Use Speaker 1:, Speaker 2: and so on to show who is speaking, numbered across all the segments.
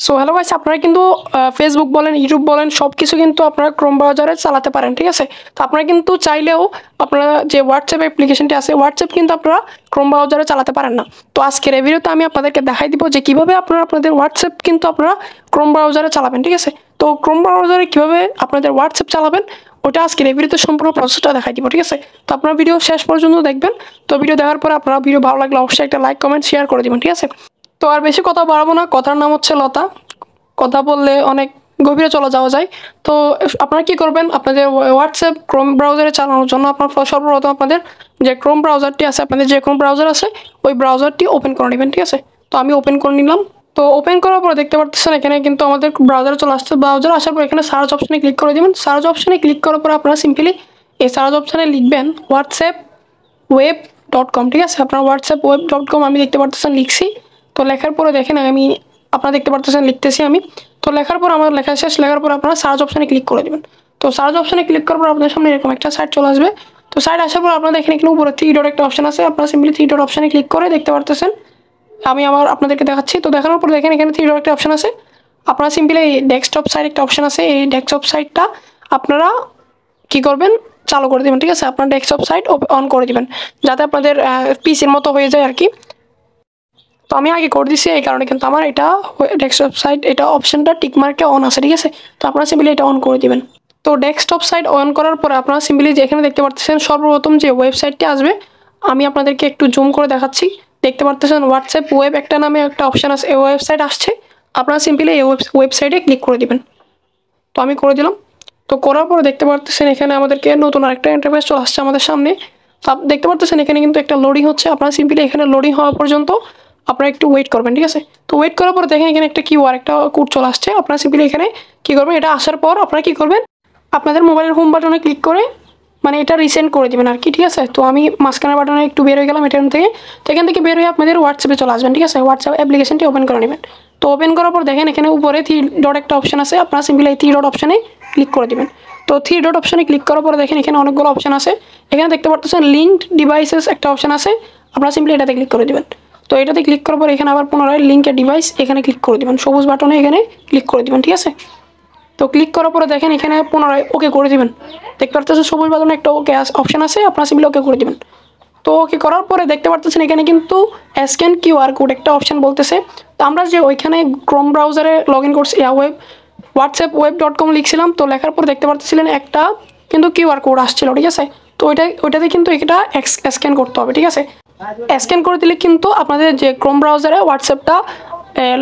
Speaker 1: So hello guys, আপনারা কিন্তু Facebook বলেন, ইউটিউব বলেন, সব কিছু কিন্তু আপনারা ক্রোম ব্রাউজারে চালাতে পারেন, ঠিক আছে। তো আপনারা কিন্তু চাইলেও আপনারা যে হোয়াটসঅ্যাপ অ্যাপ্লিকেশনটি আছে, হোয়াটসঅ্যাপ কিন্তু আপনারা ক্রোম ব্রাউজারে চালাতে পারেন না। তো আজকের এই ভিডিওতে আমি আপনাদেরকে দেখাই দিব যে কীভাবে আপনারা আপনাদের হোয়াটসঅ্যাপ কিন্তু আপনারা ক্রোম ব্রাউজারে চালাবেন, ঠিক আছে। তো ক্রোম ব্রাউজারে কীভাবে আপনাদের হোয়াটসঅ্যাপ চালাবেন ওটা আজকের এই ভিডিওতে সম্পূর্ণ প্রসেসটা দেখাই দিব, ঠিক আছে। তো আপনারা ভিডিও শেষ পর্যন্ত দেখবেন। তো ভিডিও দেখার পর আপনারা ভিডিও ভালো লাগলে অবশ্যই একটা লাইক কমেন্ট শেয়ার করে দেবেন, ঠিক আছে। তো আর বেশি কথা বাড়াবো না, কথার নাম হচ্ছে লতা, কথা বললে অনেক গভীরে চলে যাওয়া যায়। তো আপনারা কি করবেন, আপনাদের হোয়াটসঅ্যাপ ক্রোম ব্রাউজারে চালানোর জন্য আপনার সর্বপ্রথম আপনাদের যে ক্রোম ব্রাউজারটি আছে, আপনাদের যে ক্রোম ব্রাউজার আছে ওই ব্রাউজারটি ওপেন করে নেবেন, ঠিক আছে। তো আমি ওপেন করে নিলাম। তো ওপেন করার পর দেখতে পাচ্ছেন এখানে কিন্তু আমাদের ব্রাউজারে চলে আসছে। ব্রাউজার আসার পর এখানে সার্চ অপশানে ক্লিক করে দেবেন। সার্চ অপশানে ক্লিক করার পর আপনারা সিম্পলি এই সার্চ অপশানে লিখবেন whatsappweb.com, ঠিক আছে। আপনার whatsappweb.com আমি দেখতে পাচ্ছেন লিখছি। তো লেখার পরে দেখেন আমি আপনারা দেখতে পাচ্ছেন লিখতেছি আমি। তো লেখার পর আমার লেখা শেষ, লেখার পর আপনারা সার্চ অপশানে ক্লিক করে দেবেন। তো সার্চ অপশানে ক্লিক করার পর আপনাদের সামনে এরকম একটা সাইট চলে আসবে। তো সাইট আসার পর আপনারা দেখেন এখানে উপরে 3 ডট একটা অপশান আছে। আপনারা সিম্পলি 3 ডট অপশানে ক্লিক করে দেখতে পারতেছেন আমি আপনাদেরকে দেখাচ্ছি। তো দেখানোর পর দেখেন এখানে 3 ডট একটা অপশান আছে। আপনারা সিম্পলি এই ডেস্কটপ সাইট একটা অপশান আছে, এই ডেস্কটপ সাইটটা আপনারা কী করবেন, চালু করে দেবেন, ঠিক আছে। আপনার ডেস্কটপ সাইট অন করে দেবেন যাতে আপনাদের পিসির মতো হয়ে যায় আর কি। তো আমি আগে করে দিচ্ছি, এই কারণে কিন্তু আমার এটা ডেস্কটপ সাইট এটা অপশানটা টিকমার্কে অন আছে, ঠিক আছে। তো আপনারা সিম্পলি এটা অন করে দিবেন। তো ডেস্কটপ সাইট অন করার পরে আপনারা সিম্পলি যেখানে দেখতে পাচ্ছেন সর্বপ্রথম যে ওয়েবসাইটটি আসবে, আমি আপনাদেরকে একটু জুম করে দেখাচ্ছি। দেখতে পাচ্ছেন হোয়াটসঅ্যাপ ওয়েব একটা নামে একটা অপশান আছে, এই ওয়েবসাইট আসছে। আপনারা সিম্পলি এই ওয়েবসাইটে ক্লিক করে দিবেন। তো আমি করে দিলাম। তো করার পরে দেখতে পাচ্ছেন এখানে আমাদেরকে নতুন আরেকটা ইন্টারফেস চলে আসছে আমাদের সামনে। তো দেখতে পাচ্ছেন এখানে কিন্তু একটা লোডিং হচ্ছে। আপনারা সিম্পলি এখানে লোডিং হওয়া পর্যন্ত আপনারা একটু ওয়েট করবেন, ঠিক আছে। তো ওয়েট করার পর দেখেন এখানে একটা একটা কোড চলে আসছে। আপনারা সিম্পলি এখানে কী করবেন, এটা আসার পর আপনারা কী করবেন, আপনাদের মোবাইলের হোম বাটনে ক্লিক করে মানে এটা রিসেন্ড করে দেবেন আর কি, ঠিক আছে। তো আমি মাঝখানের বাটনে একটু বের হয়ে গেলাম এখান থেকে। তো এখান থেকে বের হয়ে আপনাদের হোয়াটসঅ্যাপে চলে আসবেন, ঠিক আছে। হোয়াটসঅ্যাপ অ্যাপ্লিকেশনটি ওপেন করে নেবেন। তো ওপেন করার পর দেখেন এখানে উপরে 3 ডট একটা অপশান আছে। আপনারা সিম্পলি এই 3 ডট অপশানে ক্লিক করে দেবেন। তো 3 ডট অপশানে ক্লিক করার পরে দেখেন এখানে অনেকগুলো অপশান আছে। এখানে দেখতে পাচ্ছেন লিঙ্কড ডিভাইসেস একটা অপশান আছে। আপনারা সিম্পলি এটাতে ক্লিক করে দেবেন। তো এটাতে ক্লিক করার পর এখানে আবার পুনরায় লিঙ্কের ডিভাইস এখানে ক্লিক করে দেবেন, সবুজ বাটনে এখানে ক্লিক করে দেবেন, ঠিক আছে। তো ক্লিক করার পরে দেখেন এখানে পুনরায় ওকে করে দেবেন। দেখতে পাচ্ছেন সবুজ বাটনে একটা ওকে অপশান আছে, আপনারা সিম্পলি ওকে করে দেবেন। তো ওকে করার পরে দেখতে পাচ্ছেন এখানে কিন্তু স্ক্যান কিউআর কোড একটা অপশান বলতেছে। তো আমরা যে ওইখানে ক্রোম ব্রাউজারে লগ ইন করছি whatsappweb.com লিখছিলাম। তো লেখার পর দেখতে পাচ্ছিলেন একটা কিন্তু কিউআর কোড আসছিল, ঠিক আছে। তো ওইটাতে কিন্তু এটা স্ক্যান করতে হবে, ঠিক আছে। স্ক্যান করে দিলে কিন্তু আপনাদের যে ক্রোম ব্রাউজারে হোয়াটসঅ্যাপটা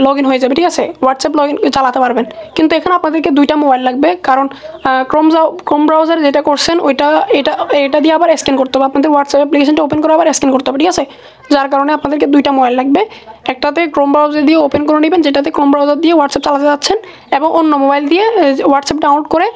Speaker 1: লগ ইন হয়ে যাবে, ঠিক আছে। হোয়াটসঅ্যাপ লগ ইন চালাতে পারবেন। কিন্তু এখানে আপনাদেরকে 2টা মোবাইল লাগবে, কারণ ক্রোম ব্রাউজারে যেটা করছেন ওইটা এটা দিয়ে আবার স্ক্যান করতে হবে। আপনাদের হোয়াটসঅ্যাপ অ্যাপ্লিকেশনটা ওপেন করে আবার স্ক্যান করতে হবে, ঠিক আছে। যার কারণে আপনাদেরকে 2টা মোবাইল লাগবে। একটাতে ক্রোম ব্রাউজার দিয়ে ওপেন করে নেবেন, যেটাতে ক্রোম ব্রাউজার দিয়ে হোয়াটসঅ্যাপ চালাতে যাচ্ছেন, এবং অন্য মোবাইল দিয়ে হোয়াটসঅ্যাপ ডাউনলোড করে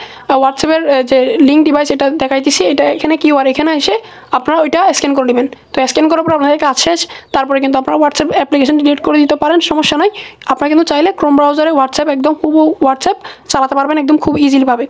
Speaker 1: হোয়াটসঅ্যাপের যে লিঙ্ক ডিভাইস এটা দেখাইতেছি, এটা এখানে কিউআর এখানে এসে আপনারা ওইটা স্ক্যান করে নেবেন। তো স্ক্যান করার পর আপনাদের কাজ শেষ। তারপরে কিন্তু আপনারা হোয়াটসঅ্যাপ অ্যাপ্লিকেশন ডিলিট করে দিতে পারেন, সমস্যা নাই। আপনারা কিন্তু চাইলে ক্রোম ব্রাউজারে হোয়াটসঅ্যাপ একদম হোয়াটসঅ্যাপ চালাতে পারবেন একদম খুব ইজিলিভাবে।